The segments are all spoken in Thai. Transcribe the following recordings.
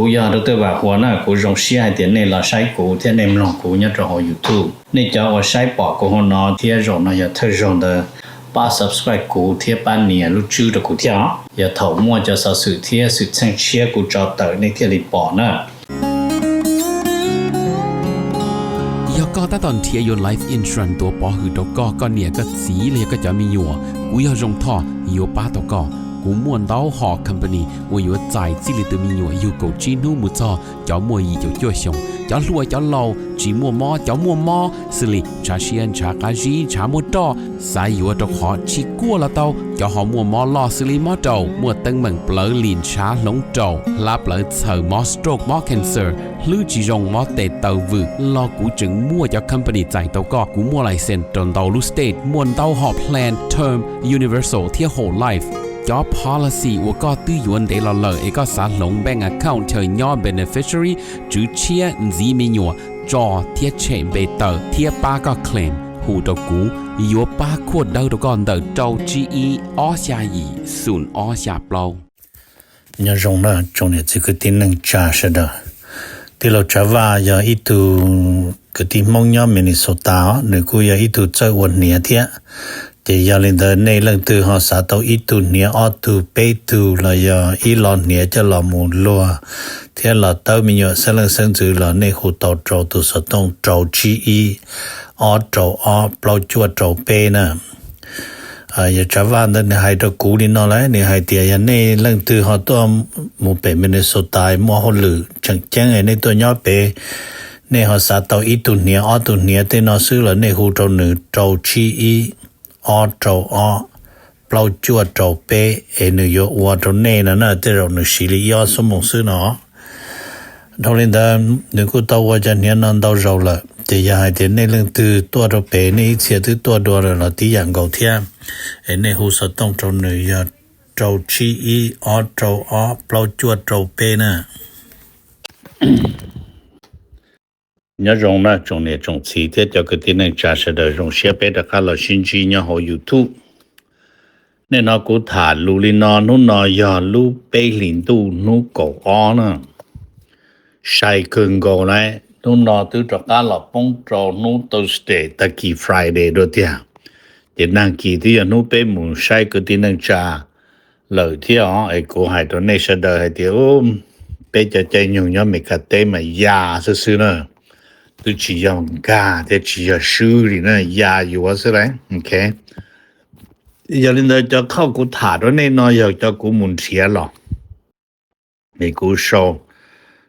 กูยาดตัวว่าหัวหน้ากูจงเสียเดี๋ยวนี้เราใช้กูเที่ยในมลองกูเนี่ยจะหอ YouTube นี่จะว่าใช้ปอกกูหัวนอเที่ยจงนะอย่าเธอจง的ป้า subscribe กูเที่ยป้าเนี่ยรู้ชื่อ的กูเที่ยอย่าถอมั่วจะสสื่อเที่ยสื่อแจ้งเชียกูจะเตอในเที่ยรีปอนะก็ตอนเทียยน Life Insurance ตัวปอหือตก็เนี่ยก็สีเลยก็จะมีอยู่กูอยากจงท่ออยู่ป้าตก็กูม่วนเต้าหอ company ว่าอยู่ใจจิลิตมีอยู่กูจีนูมุจอจะมัวอีจะจ่วยชงจะรวยจะเล่าจีมัวมอจะมัวมอสิลิชาเชียนชากาจีชามัวตอสายอยู่ตะขอชิกัวละเต้าจะหอมัวมอลอสิลิมอเต้ามัวตึงเหมือนเปลือลินชาหลงเต้าลาเปลือเสือมอสโตรกมอ cancer หรือจีจงมอเตเต้าวืรอกูจึงมัวจะ company ใจเต้าก็กูมัวไลเซนตนเต้าลูสเตทมวนเต้าหอ plan term universal เที่ย whole life job policy ว่าก็ตื้อยวนเดลเลอเอกสารลงแบงก์ account เธอย่อ beneficiary จื้อเชียจีมีหยัวจอเทียเชมเบเตอร์เทียป้าก็เคลมหูตะกูยัวป้าขวดเดาตะก่อนเดาเจ้า GE อ้อชายีศูนย์อ้อชาเปล่าเนี่ยจงนะจงเนี่ย这个定能加是的ที่เราจะว่าอย่าอีตูก็ที่มองย่อมินิโซตาหรือกูอย่าอีตูเจอวันเนี่ยเทียแต่ยาลินเดในเรื่องตัวหาสาตัวอีตูเนี่ยออตูเปตูแล้วอย่าอีหลอนเนี่ยจะหลอมูลัวเทียเราเต้ามีอยู่เสลังเส้นจือเราในหูเต้าโจตัวสต้องโจจีอีออโจออเปล่าจวดโจเปนะอย่าจะว่าในไฮตะกูนี่นอเลยในไฮเตียในเรื่องตัวหาตัวมูเปมินิโซตามัวหลือจังแจ้งในตัวย่อเปในหาสาตัวอีตูเนี่ยออตูเนี่ยเตนอซื้อแล้วในหูโจหนึ่งโจจีอีออโจออเปล่าจวดโจเปนโยวัวโจเน่นะเตเราหนึ่งสิริยอสมองซื้อเนาะทอลินดาหนึ่งกูตัวว่าจะเนี่ยนั่นตัวเราละแต่อย่าให้เดี๋ยวในเรื่องตัวเราเปในเสียตัวเราที่อย่างเก่าเทียในหูสต้องโจหนึ่งอย่าโจชีอีออโจออเปล่าจวดโจเปนะnhớ rong na trong này trong chi thế cho cái tin này trả sẽ được rong share bé đã khá là xin chi nhớ họ YouTube nên nó cũng thả lù li nó giờ lù bé liền tu nó cổ ó nè sai cường cổ này nó từ cho cả là bông trâu nó Thursday ta kỳ Friday đó tia để năng kỳ thì nó bé muốn sai cái tin này trả lời thì ấy cô hai đó này sẽ đợi hay thì bé cho chơi nhiều nhớ mấy cái tên mà già xứ nữa tôi chỉ dùng gà để chỉ là sư thì nó giàอยู่ใช่ไหมโอเคอย่าลืมจะเข้ากูถาด้วยน้อยๆจะกูหมุนเสียหรอไม่กูโชว์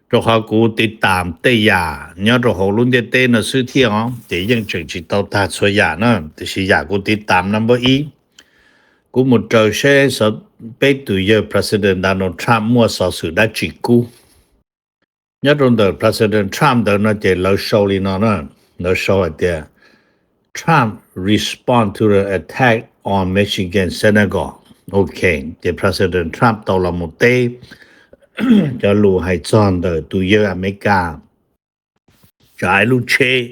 จะเข้ากูติดตามเตยาเนี่ยจะหัวรุ่นเต้นๆซื้อเที่ยงแต่ยังจึงจิตเอาตาสวยยานะแต่สิยากูติดตามนัมเบอร์อีกูหมดเจอเช่สไปตุยpresident Donald Trump มั่วสอสื่อได้จิกูnhớ trong đời President Trump đó nó chỉ lâu show đi nó show at there Trump respond to the attack on Michigan synagogue okay the President Trump tàu là một tế cho lù hay chọn đời tụi yêu America trái lù chê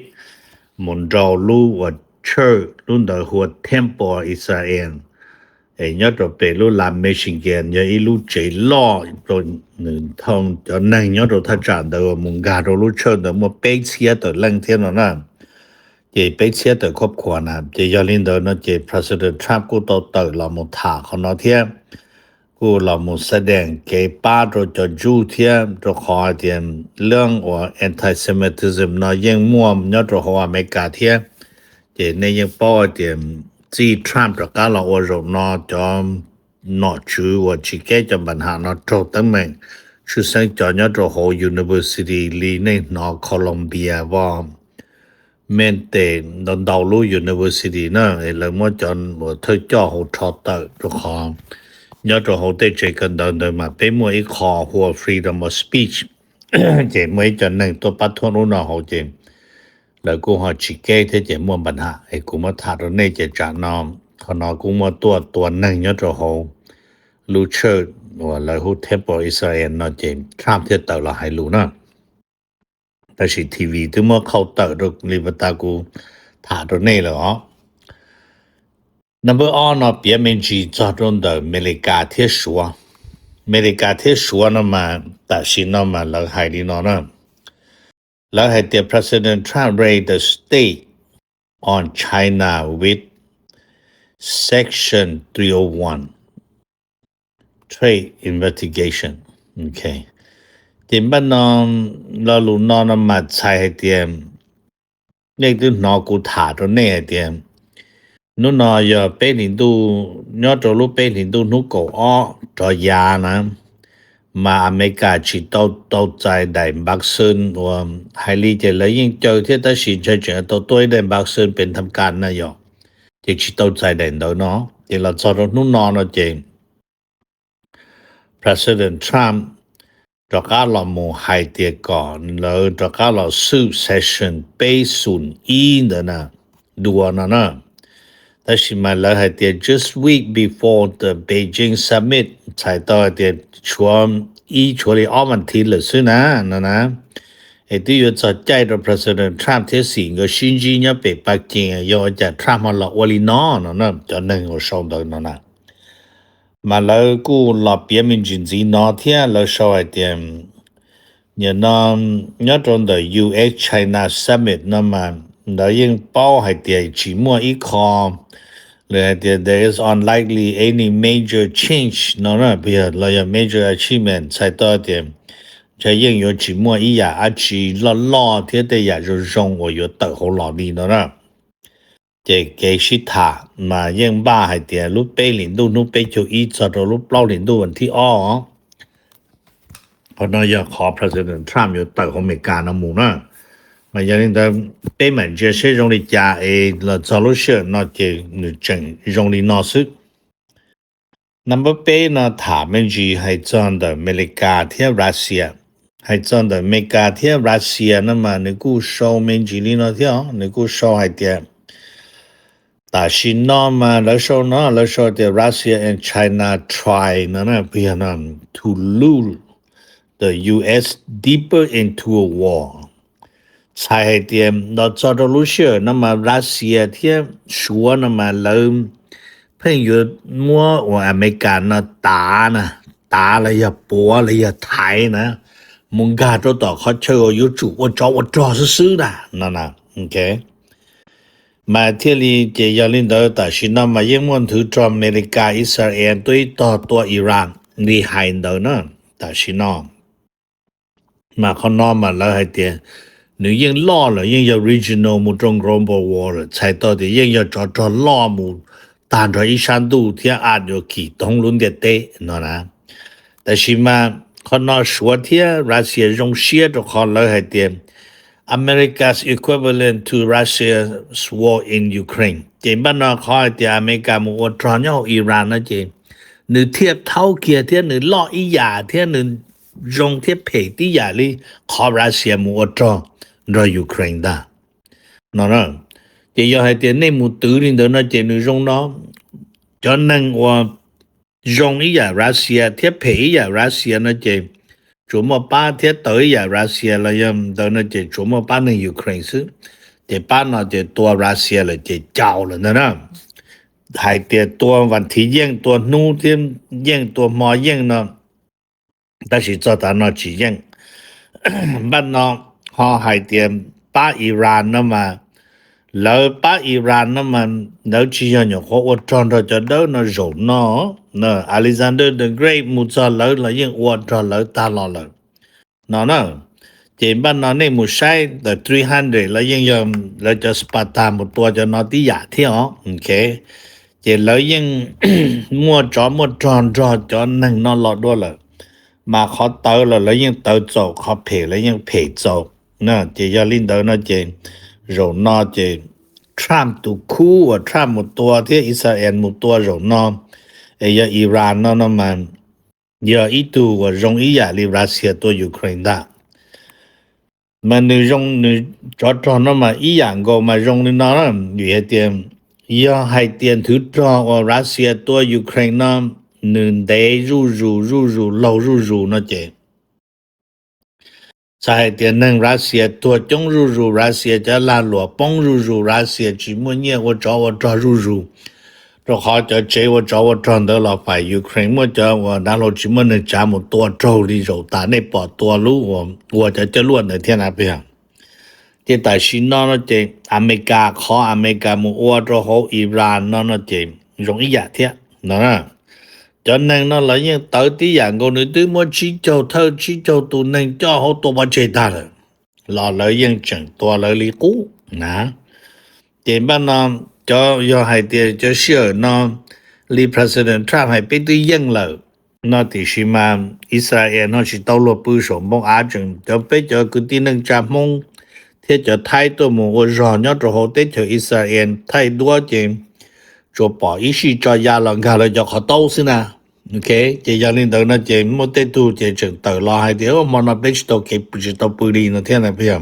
muốn trò lù và church luôn đời hùa temple Israel nhớ rồi về lúc làm Michigan nhớ lúc chạy lo rồi thông cho nên nhớ rồi他长得mun gà rồi lúc chơi được một bé xe từ lần thiên rồi nè chỉ bé xe từ cướp quần à chỉ cho nên đó nó chỉ President Trump cũng tự là một thảเขาnói thiên cũng là mộtแสดงcái ba rồi cho Jew thiên rồi họ thiên lượng của anti-Semitism nó ยังมั่วnhớ rồi họ America thiên chỉ nên ยังป้อthiênจีทรัมป์ประกาศเราว่าเรานอจอมนอชื่อว่าชิเกจะปัญหานอโตตั้งแม่งชื่อสังจอนยอดโฮ University ลีในนอโคลอมเบียว่าเมนเตนดาวลู University นะไอ้เรื่องว่าจอนว่าเธอจ่อโฮชอตเตอร์ทุกคนยอดโฮได้ใจกันเดินมาเป็นมวยคอหัว freedom of speech เจมวยจอนหนึ่งตัวปัดทวนนอโฮเจมแล้วกูหาชิเก้ที่จะม่วนปัญหาไอ้กูมาถาดในจะจานอมเขานอกูมาตัวหนึ่งยอดโฮลูเชอร์ว่าแล้วฮูเทปอิสราเอลนอเจมทรัมป์ที่เตอละให้รู้นะแต่สิทีวีที่เมื่อเข้าเตอดลิบตากูถาดในแล้วอ๋อ number 1นอเปียเมนจีจอดนเดอเมริกาที่ชัว เมริกาเทสวนมาตาชินมาแล้วให้ดีนอนะแล้วให้เตีย President Trump raid the state on China with Section 301 trade investigation okay ติมบ้านนองเราลุนอนมาใช้ให้เตียมเรียกตัวหนอกูถาตัวเน่ให้เตียมนู่นนอยเป็นหินดูยอดตัวลูกเป็นหินดูนุกโกอ้อตัวยานะมาอเมริกาchỉ到在大บักซึนว่าให้ลีเจเลยยิ่งเจอที่ตัดสินใจจะตัวได้บักซึนเป็นทำการนะยอจะchỉ到在大เนาะที่เราจะรู้นู่นนอนเจง President Trump ตระการเราโมให้เตียก่อนแล้วตระการเราสืบ session ไปศูนย์อีนนะดูนะแต่สิมาแล้วให้เตีย just week before the Beijing summit ใช้ต่อเตียชวนชวนออกมันทีเลยสินะไอ้ที่อยู่จะใจตัว President Trump ที่สิ่งก็ชินจีเนี่ยไปปักกิ่งยอจะ Trump มาละวลีนอนนะจะหนึ่งก็ส่งตัวนะมาแล้วกูหลับเปียมินจินจีนอเทียแล้วชอบไอ้เตียเนี่ยเนี่ยตรง the US China summit นั่นมาแล้วยังเป้าให้เตียจีมัวอีคอthere is unlikely any major change นั่นนะเพื่อเราจะ major achievement ใช้ต่อเตียจะยัง有จีมัวอี呀อาจีล่อเทียแต่อยากจะรง我有等候老力นั่นนะ这给是他嘛ยังบ้าให้เตียรูปเป้ลินดูรูปเป้就อีจะรูปเปล่าลินดูวันที่อ้อเพราะนั่นอยากขอ President Trump อยู่แต่ของอเมริกานะหมู่นะมาอย่างนี้แต่เป้เหมือนจะใช้รงลีจ่าแล้วจะรู้เชื่อน่าจะหนึ่งจังรงลีน่าสึกนั่นเป้น่ะถามมันจีให้จอนแต่อเมริกาเทียบรัสเซียให้จอนแต่อเมริกาเทียบรัสเซียนั่นมาในกูโชว์มันจีลีน่าเทียในกูโชว์ให้เตียแต่ชินนอมาแล้วโชว์นะแล้วโชว์ที่ Russia and China try นั่นนะเพื่อนนั่น to lure the US deeper into a war ใช่ให้เตรียมเราจะรู้เชื่อนั่นมารัสเซียที่ชัวนั่นมาเริ่มเพิ่งอยู่มัวว่าอเมริกานะตาเลยอย่าปัวเลยอย่าไทยนะมึงกาตัวต่อเขาเชื่ออยู่จุว่าจอซื้อๆนะนั่นนะโอเคมาเที่ยวนี้จะยาลินเดอร์แต่ชินมายังมันถือจอมอเมริกาอิสราเอลด้วยต่อตัวอิหร่านนี่ไฮเดอร์นะแต่ชินมาเขานอมาแล้วให้เตียหนูยังล่อเลยยังจะ regional มุตรง global war ใช้ต่อที่ยังจะจอล่อมุตานจากอีสานดูที่อาจจะขี่ตรงลุ้นเด็ดเตะนะแต่ชิมาเขานอชัวที่รัสเซียรงเชียตัวเขาเลยให้เตียAmerica's equivalent to Russia's war in Ukraine เจนบ้านนอกเขาที่อเมริกามัวตรอนย่ออิหร่านนะเจนหนึ่งเทียบเท่าเกียร์เทียบหนึ่งล่ออีหยาเทียบหนึ่งรงเทียบเพจที่หยาลีขอรัสเซียมัวตรอนรอยูเครนได้นั่นนะเจียให้เตียในมุตื่นเดินนะเจนรงน้องจนนั่งว่ารงอีหยารัสเซียเทียบเพจอีหยารัสเซียนะเจนจุมป้าเทียต่อยารัสเซียแล้วยังตอนนั้นจะจุมป้าในยูเครนซึ่งจะป้าน่ะจะตัวรัสเซียเลยจะเจ้าเลยนะให้เตียตัววันที่ยังตัวนู้ที่ยังตัวมอยังเนาะแต่是做到那几样บ้านน้องเขาให้เตียป้าอิหร่านนะมาแล้วป้าอิหร่านนะมันแล้วที่ยังอยู่เขาอดทนเราจะเดินนะโจเนาะอเล็กซานเดอร์ the Great มุจาแล้วยังอดทนแล้วตลอดเลยนะเจนบ้านน้องในมุใช้ the 300แล้วยังแล้วจะสปาร์ตาหมดตัวจะนอที่อยากที่อ๋อโอเคเจนแล้วยังมัวจอนั่งนอนหลอดด้วยเลยมาเขาเตอแล้วยังเตอโจเขาเพแล้วยังเพโจนะเจยาลินเดอร์นะเจโรนอเจทรัมป์ตุคู่ว่าทรัมป์หมดตัวที่อิสราเอลหมดตัวโรนอยาอิหร่านนั่นมันยาอีตูว่ารงอียาลิรัสเซียตัวยูเครนได้มันนึรงนึจอดนั่นมาอีอย่างก็มารงนึนั่นอยู่ให้เตียมยาให้เตียนถือจอว่ารัสเซียตัวยูเครนนั่นนึงได้รูเรานะเจใช่เตียนนั่งรัสเซียตัวจงรูรัสเซียจะลาหลัวป้องรูรัสเซียจิมัวเนี่ยว่าจอรู เราขอจะเจว่าจะว่าตอนเดินเราไปยูเครนเมื่อจะว่าด้านเราจิมันจะจำตัวโจลีโจตาในปอดตัวรู้ว่าจะล้วนในเที่ยนาเปียที่แต่ชินนั่นเจอเมริกาขออเมริกามัวจะเขาอิหร่านนั่นเจ容易呀เที่ยนั่นcho nên nó là những tới tí dạng của nữ tư mua chỉ cho tụ nên cho họ tụ bà chế ta rồi là lợi những chẳng tòa lợi lý cũ nè thì bà nó cho hai tiền cho sửa nó lý President Trump hay biết tí dân lợi nó thì xí mà Israel nó chỉ tàu lột bưu sổ mong á chẳng cho biết cho cứ tí nâng trả mong thế cho thay tôi một rõ nhớ cho họ tế cho Israel thay đua chìm cho bỏ ý sĩ cho gia lần cả là cho họ tâu xin à ok chỉ cho nên đó nó chỉ một tế tu chỉ chừng tự lo hai điều mà nó biết tàu kịp chỉ tàu bự đi nó thế này bây giờ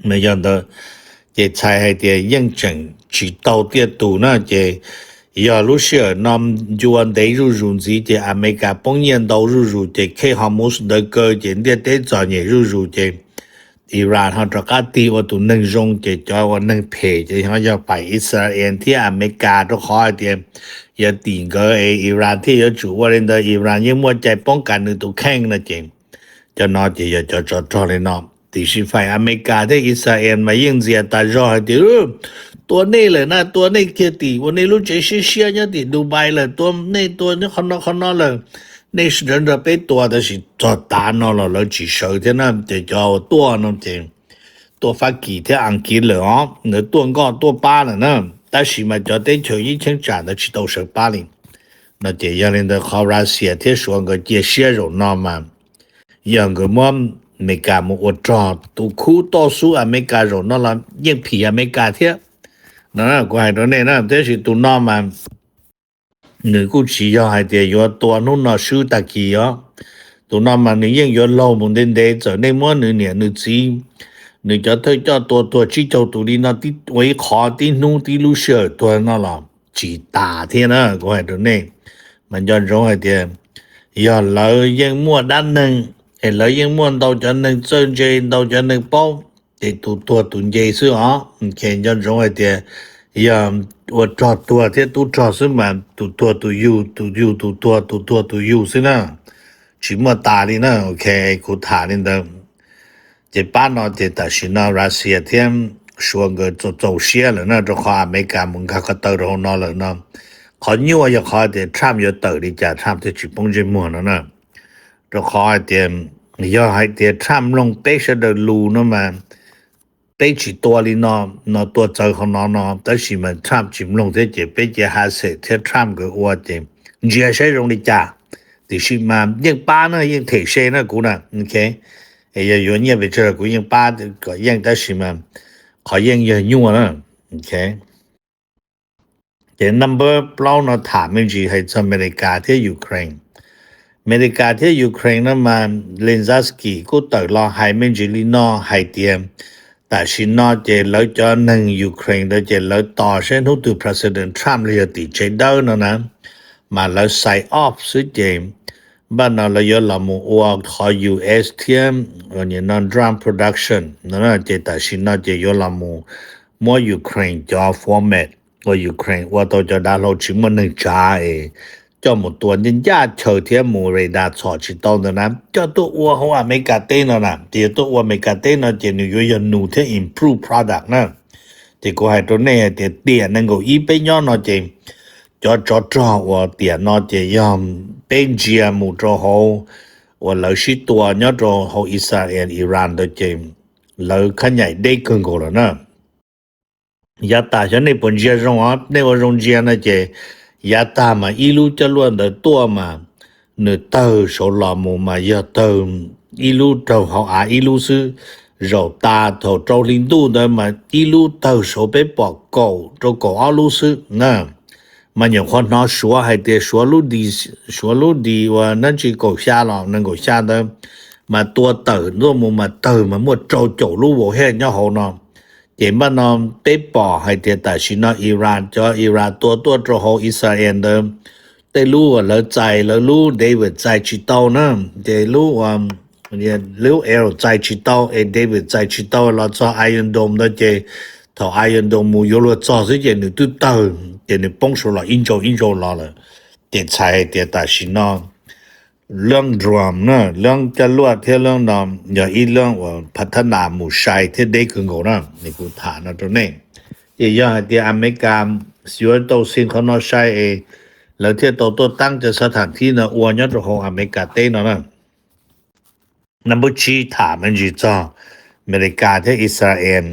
mà giờ đó chỉ sai hai điều yên chừng chỉ tàu tiết tu nó chỉ giờ lúc xưa năm juan đấy rủ gì chỉ America bông nhiên đầu rủ chỉ khi họ muốn được cơ chỉ để để cho nhẹ rủ chỉ Iran họ cho các tí ở tụ nâng rong chỉ cho họ nâng phê chỉ họ cho phải Israel thì America đó khó thì giờ tiền cái Iran thì giờ chủ lên đó Iran nhưng mà chạyป้องกันđược tụ khen là chỉ cho nó chỉ giờ cho lên nó thì phải America thì Israel mà yên gì ta rồi thìตัวนี้เลยนะตัวนี้เกียรติวันนี้รู้ใจเชี่ยๆเนี่ยติดูไบเลยตัวนี้คนนอกเลยนี่是人的被多的是做大脑了了几手的呢就叫多呢这多发几天安吉了哦那多高多八了呢但是嘛就得求以前涨的去都是80那这样的好让些天说个这些肉那嘛样个么没干么我找都苦多数啊没干肉那了硬皮啊没干天那怪的呢这是都那嘛người cũng chỉ cho hai tiền yo tua nó sư ta kỳ á tụi nó mà người dân yo lâu một đến đây trở nên mỗi người nè người chỉ người cho thấy cho tua chỉ cho tụi đi nó tí với khó tí nu tí lu sợ tua nó là chỉ tả thế nữa có hai đứa này mà cho rồi hai tiền yo lợi dân mua đan nâng thì lợi dân mua đâu cho nên sơn chơi đâu cho nên bao thì tụi dây xưa á khen cho rồi hai tiền ya 我找多这都找什么都有是呢起码大的呢 OK 古塔的这把呢这但是呢 Russia 天说个走些了呢这话没干门看个到着那了呢เขาอยู่ว่าเขาจะทำอยู่ต่อดีจะทำที่ปุ่งจิมัวนั่นน่ะ这เขาจะ要ให้จะทำลงเป๊ะ的路那么被起多哩那多走ของ那但是嘛唱起ลง这些被这还是这唱个我的也是容易加就是嘛ยิ่งป้า呢ยิ่งเทเชนะกูนะโอเคไอ้ยวนเนี่ยไปเจอกูยิ่งป้าก็ยิ่งแต่是嘛เขายิ่งยุ่งนะโอเคแต่ number เปล่านะถามไม่จีให้อเมริกาที่ยูเครนอเมริกาที่ยูเครนนั้นมาเลนซาสกี้กูตลอดให้ไม่จีลีนอให้เตียมแต่ชินนอเจแล้วจะนึงยูเครนแล้วเจแล้วต่อเส้นทุกตัว President Trump เลยติเจเดอร์นะมาแล้วใส่ออฟซึ่งเจบ้านเราเลยยอละมูออกขอ US เทียมวันนี้นั่น Drum Production นั่นเจแต่ชินนอเจยอละมูมัวยูเครนจอ format ว่ายูเครนว่าตัวจะได้เราชิมันนึงจ่าcho một tuần nhân gia chờ thế mùa rồi đã cho chỉ tao nữa nè cho tôi uo không à mấy cái tên nó nè thì tôi uo mấy cái tên nó chỉ nhiều nụ thế improve product nè thì cô hai chỗ này thì tiền năng够一杯nhau nó chỉ cho uo tiền nó chỉ yom bên gia một cho hậu uo lợi sĩ tua nhớ cho hậu Israel Iran đó chỉ lợi khá nhảy đây cưng cổ rồi nè giá ta cho nên bọn gia rong á nên ở rong gia nó chỉ ya ta mà ilu cho luôn的多嘛那到手老母嘛要到一路走好啊一路是肉大头周领度的嘛一路到手被报告这个二路是那嘛有可能说还得说路的ว่านั่น是够下了能够下的嘛多到多么嘛到嘛么走路我还要好呢เจมันนอเป๊ปอให้เตแต่ชินะอิหร่านจะอิหร่านตัวจะโฮอิสราเอลเดิมได้รู้ว่าแล้วใจแล้วรู้เดวิดใจชิโตนะได้รู้ว่าเนี่ยรู้ใจชิโตเดวิดใจชิโตเราจะไอรอนโดมแล้วเจถ้าไอรอนโดมมูยรู้จ่อสิเจนึกตุ้เตอเจ จะนี่ป้องสุละอินโจลอเลยเตใช้เตตาชินอเรื่องดรามนะเรื่องจรวดที่เรื่องนำอย่าอีเรื่องว่าพัฒนาหมู่ชายที่ได้ขึ้นก่อนนะนี่กูถามนะตรงนี้อย่าที่อเมริกาสิวโตสิงเขาเนาะใช้แล้วที่โตตั้งจะสถานที่นะอวนยอดของอเมริกาเต้เนาะนะนับชี้ถามมันจีจ้าอเมริกาที่อิสราเอล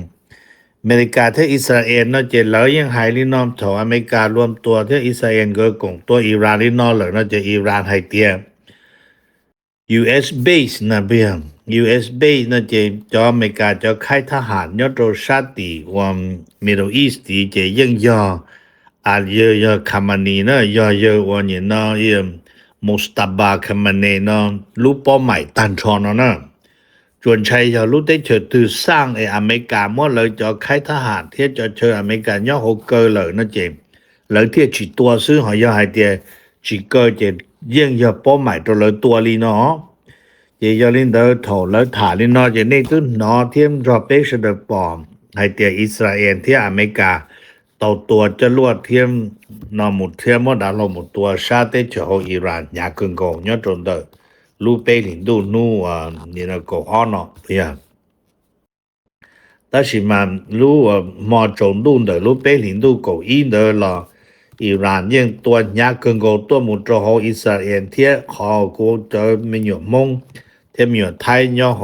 อเมริกาที่อิสราเอลเนาะเจแล้วยังหายลินอมของอเมริการวมตัวที่อิสราเอลก็กงตัวอิหร่านลินอเลยเนาะจะอิหร่านไฮเตียUS base นะเบียง US base นะเจจออเมริกาจะค่ายทหารยอดโรชาติวม Middle East ที่เจยังยออาเยอะคามานีนะยอวันนี้นะมุสตาบาคามานีนะรูปเป้าหมายตันชอนนะจวนชัยจะรู้ได้เฉิดตือสร้างอเมริกาหมดเลยจะค่ายทหารที่จะเชิญอเมริกาย่อโฮเกอร์เลยนะเจแล้วที่จิตตัวซื้อหอยาให้เตียจิเกอร์เจยิ่งเป้าหมายตัวเลยตัวลีเนาะเจยลินเดอร์โถแล้วถาลีเนาะเจนี่ตุ้นเนาะเทียมรอเปชเดอร์ปอมให้เตียอิสราเอลที่อเมริกาตัวจรวดเทียมนอหมุดเทียมว่าดาลหมุดตัวชาติเฉาอิหร่านยากึงกงยอดจนเดอลูเปลินดูนู่นี่นะก็อ้อนเพีย但是嘛如มอจงดูเดลูเปลินดูก็อีเดละอิหร่านยังตัวยากึงกงตัวหมุดจออิสราเอลเทียขอกูจะมีอยู่มงเทียมอยู่ไทยย่อโห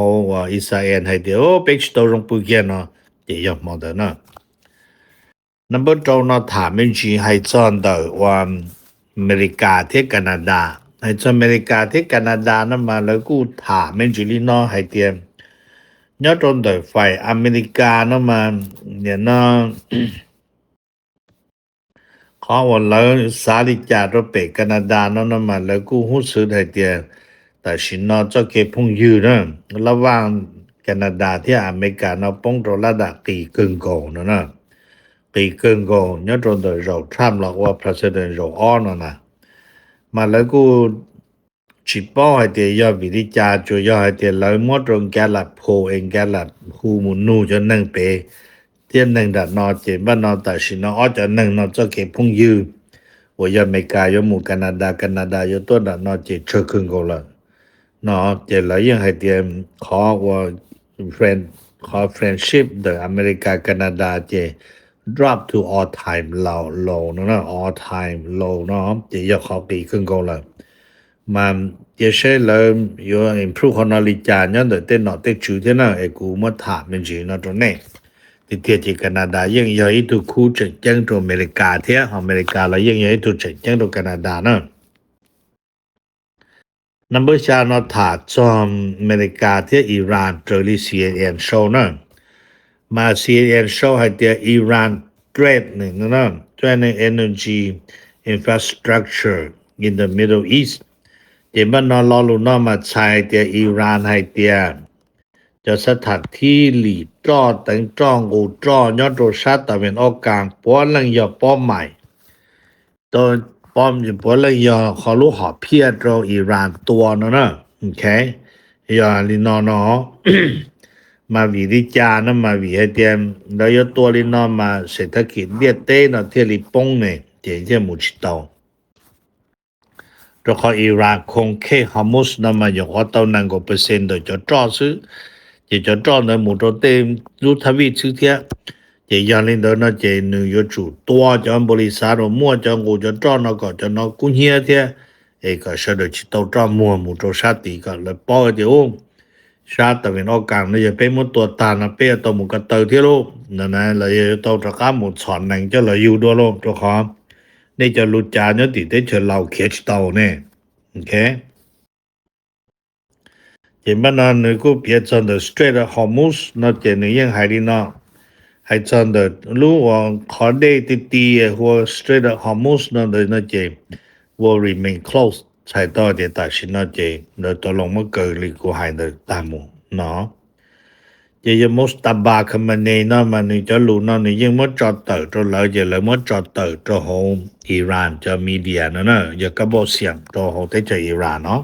อิสราเอลให้เดียวเป็กตัวลงปุกเนาะเดี๋ยวมอเดนะNumber 2นะถามมันจีให้จอนเดว่าอเมริกาที่แคนาดาให้จอนอเมริกาที่แคนาดานั้นมาแล้วกูถามมันจีลีน้อให้เตียมยอดจนเดฝ่ายอเมริกานั้นมาเนี่ยนะขอว่าแล้วสาลิจาดไปแคนาดานั้นมาแล้วกูรู้สึกให้เตียแต่สินอจะเก็บพงยืนะระหว่างแคนาดาที่อเมริกานะป้องตัวระดับกี่กึ่งโกนะปีเกินก็ยอดจนเดเราทำหรอกว่า President เราอ้อนนะมาแล้วกูชิปป้อให้เดียวิธีจาจุยให้เดียแล้วมดตรงแกลัดโพเองแกลัดหูมุนูจะนั่งเปเทียนนั่งดัดนอเจบ้านนอแต่สินอจะนั่งนอจะเก็บพุ่งยืว่าอเมริกายหมู่แคนาดาอยู่ตัวดัดนอเจเชื่อขึ้นก็ละนอเจแล้วยังให้เดียขอว่าfriendship เดอเมริกาแคนาดาเจdrop to all time low นะ all time low เนาะจะยกเขาปีขึ้นก็เลยมันจะใช้เลยอยู่ improve คนอลิจานยันเดเต้นนอเต้จูเท่านั้นกูมาถามมันจีนะตรงนี้ที่เทียที่แคนาดายังย่อยตัวคู่จะแจ้งตัวอเมริกาเทียอเมริกาแล้วยังย่อยตัวจะแจ้งตัวแคนาดานะ number 3นะถามจอมอเมริกาเทียอิหร่านเจอรี่ CNN show นะมา CNN show ให้เดีย Iran threat หนึ่งนะ threatening energy infrastructure in the Middle East เดี๋ยวมันนอนรอลุนอมาใช้เดีย Iran ให้เดียจะสถานที่หลีจ้อตั้งจ้องกูจ้อยอดโรชาติตะวันออกกลางป้อนลังยาป้อมใหม่ตัวป้อมอยู่ป้อนลังยาเขารู้หอเพียรเราอิหร่านตัวนะโอเคยาลินอนมาวิริจานะมาวิให้เตรียมแล้วยตัวลินอมาเศรษฐกิจเรียเต้นะเที่ลิปงเนี่ยเจเจมุชิโตตัวเขาอิรักคงเคฮามุสนะมาอยู่ว่าตัวนั้นก็เปอร์เซ็นต์โดยจะจ่อซื้อจะจ่อในหมู่ตัวเต็มรู้ทวีชื่อเทียจะยังลินเดอนะจะหนึ่งอยู่จุดตัวจะบริษัทมั่วจะกูจะจ่อนะก็จะนกุญเฮียเทียก็เสด็จชิโตจ่อมั่วหมู่ตัวชาติก็เลยป้อเดียวชาติตะวันออกกลางเนี่ยจะเป็นมันตัวตานะเป้ตัวหมู่กระเตอที่โลกนั่นนะเลยตัวตะก้าหมู่สอนหนังจะเลยอยู่ด้วยโลกตัวขอนี่จะรู้จาเนี่ยติดได้เชิญเราเคชเตาเนี่ยโอเคเห็นบ้านนั้นเนี่ยกูเปลี่ยนจาก the Strait of Hormuz นั่นจะเนี่ยยังหายดีเนาะให้จาก the รู้ว่าขอได้ตีหัว Strait of Hormuz นั่นเลยนั่นจะ will remain closedใช้ต่อเดี๋ยวตัดสินนะเจเราตกลงมาเกิดหรือกูหายในตามมูเนาะจะมุสตาบาคมันเนนะมันจะรู้นะนี่ยังไม่จอดเตอร์ตัวเลยจะเลยไม่จอดเตอร์ตัวของอิหร่านจะมีเดียนะอย่ากระบอกเสียงตัวของที่จะอิหร่านเนาะ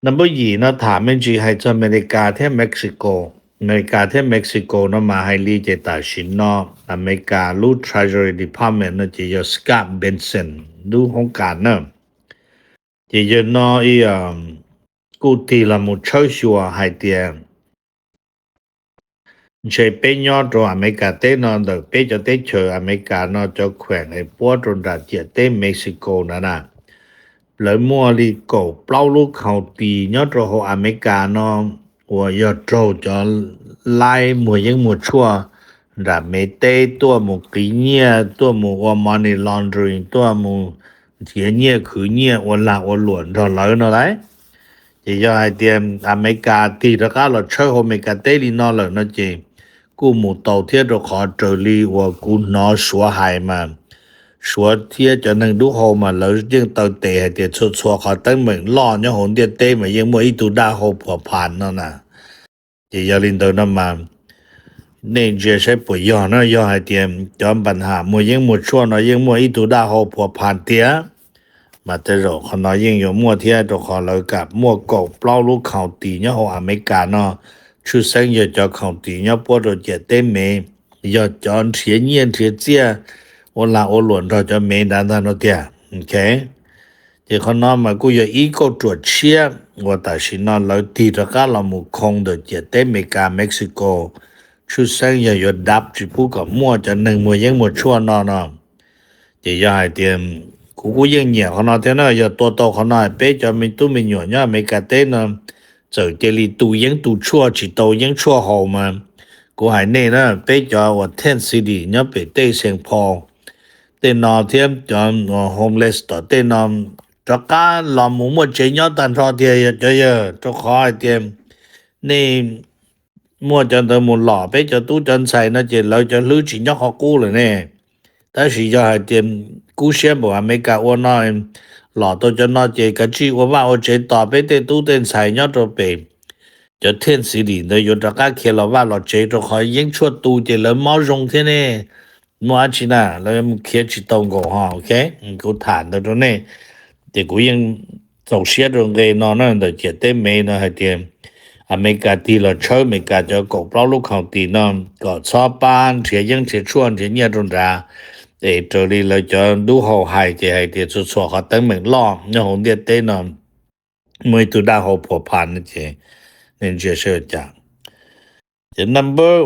number 2นะถามมันจีให้จะอเมริกาที่เม็กซิโก อเมริกาที่เม็กซิโกเนาะมาให้ลีเจตาชินเนาะอเมริกาลู Treasury Department เนาะจะสกอตต์เบนสันดูของการเนาะจะเนาะกูตีละมุเชชัวให้เตียใช้เป็นยอดอเมริกาเต้เนาะเดเปจะเตเชออเมริกาเนาะจะแขวนไอ้ปัวตรงดาเจเต้เม็กซิโกนั่นน่ะแล้วมัวลีโกเปล่าลูกเขาตียอดโหอเมริกาเนาะว่ายอดโจจะไล่มัวยังมัวชั่วดาเมเต้ตัวหมูกีเนี่ยตัวหมูว่า money laundering ตัวหมูเทียเนี่ยคือเนี่ยว่าละว่าหลวนเท่าไหร่เนาะไรจะยอให้เตรียมอเมริกาตีแล้วก็เราเชื่ออเมริกาเต้ลีนอเลยเนาะเจกูหมูเต่าเทียเราขอเจอลีว่ากูนอสัวหายมาสัวเทียจะนึงดูโฮมาแล้วยังเต่าเตะให้เตียชัวๆเขาตั้งเหมือนล่อเนี่ยหงเตียเต้มายังมัวอีตูดาโฮผัวพันเนาะนะจะยอลินเตอร์น้ำมานี่จะใช้ปุ๋ยยอเนาะยอให้เตรียมจอมปัญหามัวยังมัวชั่วเนาะยังมัวอีตูดาโฮผัวพันเตียมาแต่เราเขาน้อยยังอยู่มัวเทียตัวขอเรากับมัวกบเปล่าลูกเขาตีเนี่ยโฮอเมริกาเนาะชื่อเส้นอย่าจะเขาตีเนี่ยปวดเราจะเต้เมอย่าจอนเสียเงียนเสียเจียวันละวันหลวนเราจะเมดันทันเราเตียโอเคเดี๋ยวเขาน้อยมากูอย่าอีกตรวจเชียว่าแต่สินอนเราตีตะก้าเราหมู่คงเดือจะเต้เมกาเม็กซิโกชื่อเส้นอย่าดับจิพูกับมัวจะหนึ่งมัวยังมัวชั่วนอนเดี๋ยวให้เตรียมกูยังเหนียวเขาน้อยเท่านั้นอย่าตัวโตเขาน้อยเป๊ะจะมีตู้มีหยวนเนี่ยเมกาเต้เนาะเจอเจลีตูยังตูชั่วจิโตยังชั่วหอมากูหายเน่นะเป๊ะจะว่าเทนซิตี้เนี่ยเป๊ะเต้เสียงพอเต้นอเทียมจอมโฮมเลสต่อเต้นอจะการหลอมหมูหมดเจียนตันทอเทียเยอะๆจะขอให้เตรียมนี่มัวจันเตมุหล่อเป๊ะจะตู้จันใส่นะเจเราจะลื้อจินยอขอกู้เลยเนี่ย但是要ให้เตรียมกูเสียบ่อเมริกาว่าน้อยหล่อตัวจะน้อยเจกะจีว่าว่าเจต่อไปเตตู้เต้นใส่ยอดตัวเปจะเทียนสิริ的有大家看了ว่าเราเจตัวขอยิงชั่วตูเจแล้วมอรงเท่นี่มัวชินะแล้วมันเขียนจิตรงกูฮะโอเคกูถามตัวนี้แต่กูยังส่งเสียตรงเกนอนนั่นแต่เจเต้เมย์นะให้เตรียมอเมริกาตีเราเชื่ออเมริกาจะกบเปล่าลูกของตีน้องก็ชอบบ้านเสียยังเสียช่วงเสียเนี่ยตรงดา这里来讲如何害这害的就说好等门浪然后的对呢每都大好破盘的这人家是讲这 number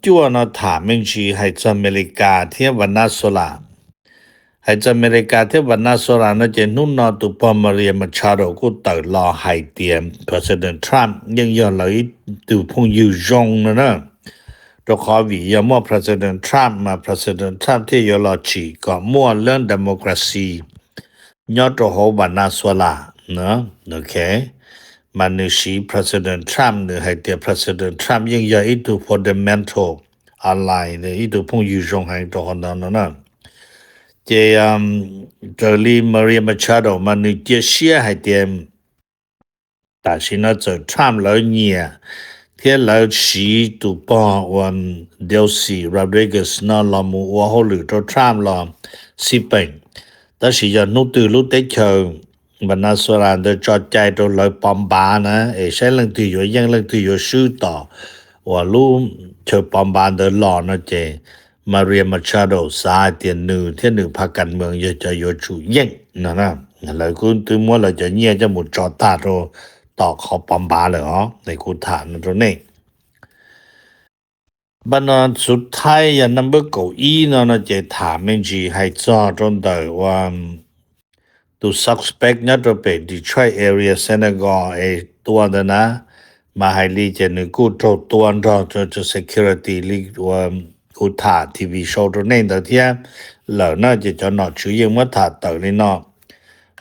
就那他们去还在อเมริกาที่วานาโซลาให้在อเมริกาที่วานาโซลานะจะนู่นนอตุปอมาเรียมาชาโรกูตรอให้เตรียม President Trump ยังยอเลยตุพงอยู่จงนะตัวขอวิยามอ President Trump มา President Trump ที่ยอลอชีก็มั่วเรื่อง democracy ยอดตัวโหวานาโซลาเนาะโอเคมันนึกชี President Trump นึกให้เตีย President Trump ยังยออีตุ fundamental อะไรเนี่ยอีตุพงอยู่จงให้ตัวคนนั้นนะเจเจอลีมาเรียมาชาโดมันนึกเจเชียให้เตียแต่สินะเจอ Trump แล้วเนี่ย天来时都帮我del西 Rodriguez 那老母我好绿着穿了西本但是要努对路得求มันน่าสระ的จอดใจตัวเลยปอมบานะใช้เรื่องที่อยู่ยังเรื่องที่อยู่ชื่อต่อว่ารู้เธอปอมบาเดินหล่อนะเจมาเรียมาชาโดสาเตียนหนึ่งที่หนึ่งพรรคการเมืองจะอยู่ชูยิ่งนะแล้วคุณตัวมัวเราจะเนี่ยจะหมดจอดตาตัวต่อเขาปอมบาเลยในกูถามตรงนี้บันสุดท้ายอย่านำเบอร์เก้าอี้นะจะถามมันจีให้จอดตรงแต่ว่าตัว suspect เนี่ยตัวเป็น Detroit area Senegal ตัวนั้นนะมาให้ลีเจนึกกูตัวนั้นจะ security ลีว่ากูถามทีวีโชว์ตรงนี้แต่ที่เหล่านั้นจะนอชื่อยังว่าถามต่อนี่เนาะ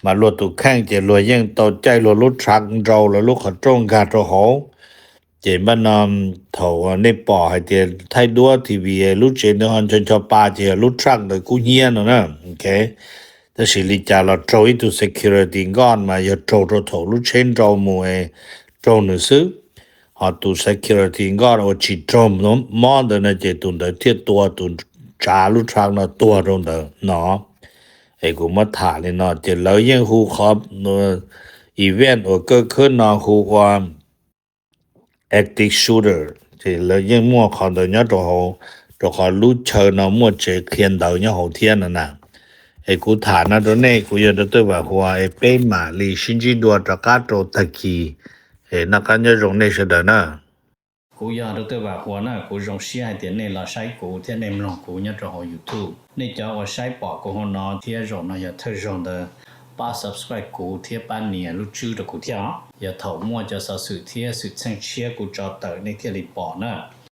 มาลวดตุกแข้งจะลวยยังต่อใจลวดลุทรักเราแล้วลูกขจงกาตัวโหเจมันนำเถ่าในป่อให้เตียไทยดัวทีวีลุเจนฮอนชนชอปาเจลุทรักเลยกูเฮียนนะโอเคแต่สิลิจาเราโจยตุ security ก่อนมาอย่าโจตัวเถ่าลุเชนโจมูโจนึซึหอตุ security ก่อนโอจิโจมเนาะมอเดนะเจตุนเดเทียตัวตุนจาลุทรักเนาะตัวตรงเดเนาะกูมาถามเลยเนาะจะเรายังฮูครับอีเวนต์ก็ขึ้นเนาะฮูว่าactive shooter จะ thì là những mua còn được nhớ rồi họ lút chờ nó mua chế khiên đầu nhớ hậu thiên nữa nè ấy cú thả nó đó này cú giờ đó tôi bảo hoa ấy bé mà lì sinh chi đùa cho cá trâu thật kỳ ấy nó cá nhớ rồng này sẽ đỡ nè cú giờ đó tôi bảo hoa nè cú rồng xí hai tiền này là sai cú thiên em lòng cú nhớ cho họ YouTube này cho họ sai bỏ của họ nó thiên rồng nó giờ thời rồng đó ba subscribe cú thiên ban nè lúc chưa được cú thiên giờ thầu mua cho sự thiên sự sang chia cú cho tới này thiên lì bỏ nè